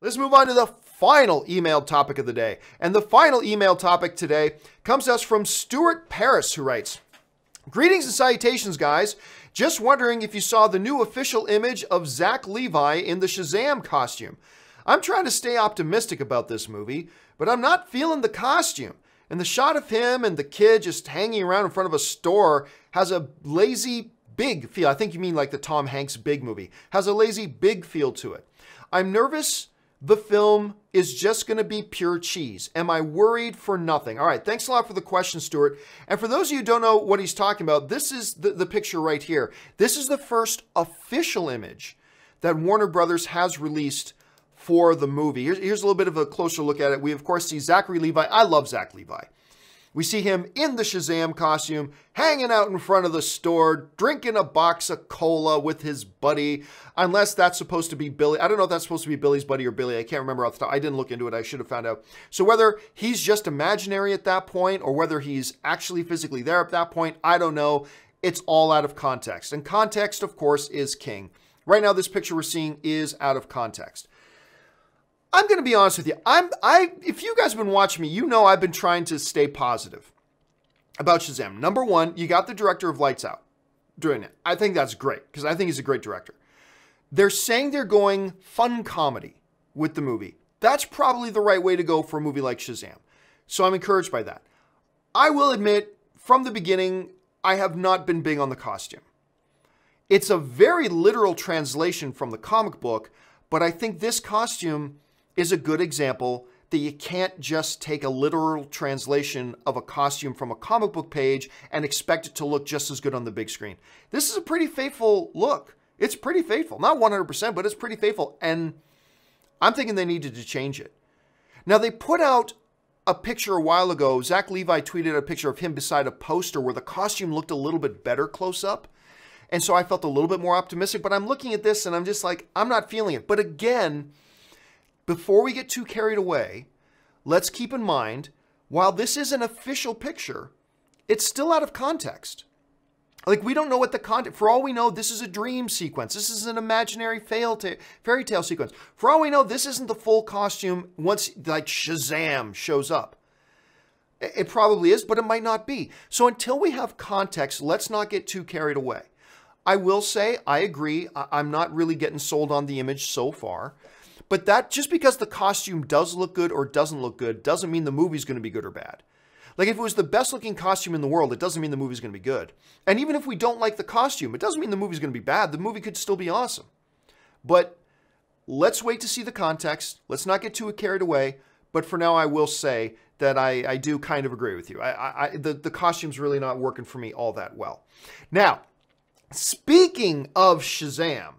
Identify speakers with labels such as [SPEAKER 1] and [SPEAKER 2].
[SPEAKER 1] Let's move on to the final email topic of the day. And the final email topic today comes to us from Stuart Paris, who writes, "Greetings and salutations, guys. Just wondering if you saw the new official image of Zach Levi in the Shazam costume. I'm trying to stay optimistic about this movie, but I'm not feeling the costume. And the shot of him and the kid just hanging around in front of a store has a lazy big feel." I think you mean like the Tom Hanks Big movie. Has a lazy big feel to it. "I'm nervous the film is just going to be pure cheese. Am I worried for nothing?" All right, thanks a lot for the question, Stuart. And for those of you who don't know what he's talking about, this is the picture right here. This is the first official image that Warner Brothers has released for the movie. Here's a little bit of a closer look at it. We, of course, see Zachary Levi. I love Zach Levi. We see him in the Shazam costume, hanging out in front of the store, drinking a box of cola with his buddy, unless that's supposed to be Billy. I don't know if that's supposed to be Billy's buddy or Billy. I can't remember off the top. I didn't look into it. I should have found out. So whether he's just imaginary at that point or whether he's actually physically there at that point, I don't know. It's all out of context. And context, of course, is king. Right now, this picture we're seeing is out of context. I'm going to be honest with you. If you guys have been watching me, you know I've been trying to stay positive about Shazam. Number one, you got the director of Lights Out doing it. I think that's great because I think he's a great director. They're saying they're going fun comedy with the movie. That's probably the right way to go for a movie like Shazam. So I'm encouraged by that. I will admit, from the beginning, I have not been big on the costume. It's a very literal translation from the comic book, but I think this costume is a good example that you can't just take a literal translation of a costume from a comic book page and expect it to look just as good on the big screen. This is a pretty faithful look. It's pretty faithful. Not 100%, but it's pretty faithful. And I'm thinking they needed to change it. Now, they put out a picture a while ago. Zach Levi tweeted a picture of him beside a poster where the costume looked a little bit better close up. And so I felt a little bit more optimistic. But I'm looking at this and I'm just like, I'm not feeling it. But again, before we get too carried away, let's keep in mind, while this is an official picture, it's still out of context. Like, we don't know what the content, for all we know, this is a dream sequence. This is an imaginary fairy tale sequence. For all we know, this isn't the full costume once, like, Shazam shows up. It probably is, but it might not be. So until we have context, let's not get too carried away. I will say, I agree, I'm not really getting sold on the image so far. But that, just because the costume does look good or doesn't look good, doesn't mean the movie's going to be good or bad. Like, if it was the best looking costume in the world, it doesn't mean the movie's going to be good. And even if we don't like the costume, it doesn't mean the movie's going to be bad. The movie could still be awesome. But let's wait to see the context. Let's not get too carried away. But for now, I will say that I do kind of agree with you. The costume's really not working for me all that well. Now, speaking of Shazam,